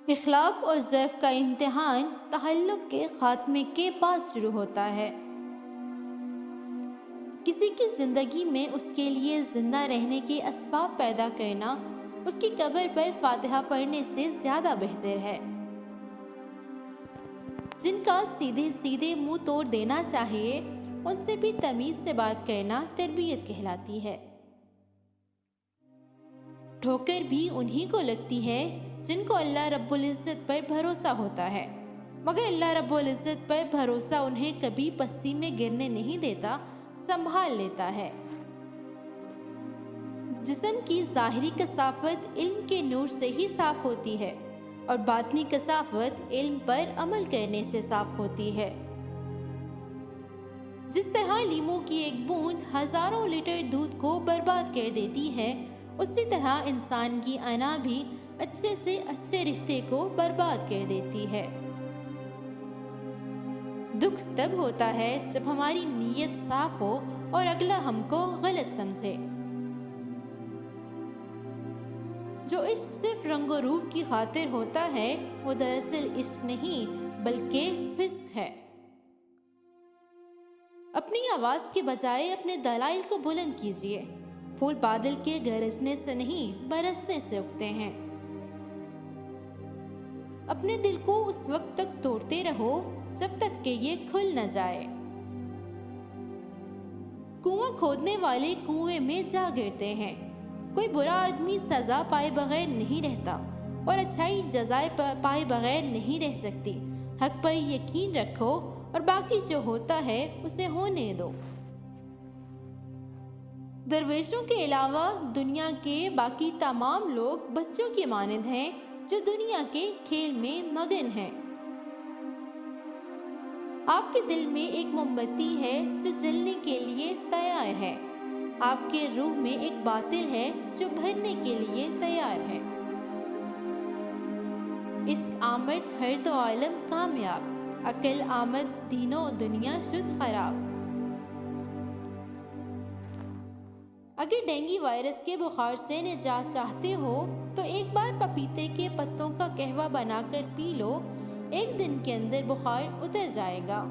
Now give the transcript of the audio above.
اخلاق اور ضعف کا امتحان تعلق کے خاتمے کے بعد شروع ہوتا ہے۔ کسی کی زندگی میں اس کے لیے زندہ رہنے کے اسباب پیدا کرنا اس کی قبر پر فاتحہ پڑھنے سے زیادہ بہتر ہے۔ جن کا سیدھے سیدھے منہ توڑ دینا چاہیے ان سے بھی تمیز سے بات کرنا تربیت کہلاتی ہے۔ ٹھوکر بھی انہی کو لگتی ہے جن کو اللہ رب العزت پر بھروسہ ہوتا ہے، مگر اللہ رب العزت پر بھروسہ انہیں کبھی پستی میں گرنے نہیں دیتا، سنبھال لیتا ہے۔ جسم کی ظاہری کثافت علم کے نور سے ہی صاف ہوتی ہے اور باطنی کثافت علم پر عمل کرنے سے صاف ہوتی ہے۔ جس طرح لیموں کی ایک بوند ہزاروں لیٹر دودھ کو برباد کر دیتی ہے، اسی طرح انسان کی انا بھی اچھے سے اچھے رشتے کو برباد کر دیتی ہے۔ دکھ تب ہوتا ہے جب ہماری نیت صاف ہو اور اگلا ہم کو غلط سمجھے۔ جو عشق صرف رنگ و روپ کی خاطر ہوتا ہے وہ دراصل عشق نہیں بلکہ فسق ہے۔ اپنی آواز کے بجائے اپنے دلائل کو بلند کیجیے۔ پھول بادل کے گرجنے سے نہیں برسنے سے اگتے ہیں۔ اپنے دل کو اس وقت تک توڑتے رہو جب تک کہ یہ کھل نہ جائے۔ کنواں کھودنے والے کنویں میں جا گرتے ہیں۔ کوئی برا آدمی سزا پائے بغیر نہیں رہتا اور اچھائی جزائے پائے بغیر نہیں رہ سکتی۔ حق پر یقین رکھو اور باقی جو ہوتا ہے اسے ہونے دو۔ درویشوں کے علاوہ دنیا کے باقی تمام لوگ بچوں کی مانند ہیں جو دنیا کے کھیل میں مگن ہیں۔ آپ کے دل میں ایک موم بتی ہے جو جلنے کے لیے تیار ہے۔ آپ کے روح میں ایک باطل ہے جو بھرنے کے لیے تیار ہے۔ عشق آمد ہر دو عالم کامیاب، عقل آمد دین و دنیا شد خراب۔ اگر ڈینگی وائرس کے بخار سے نجات چاہتے ہو تو ایک بار پپیتے کے پتوں کا قہوہ بنا کر پی لو، ایک دن کے اندر بخار اتر جائے گا۔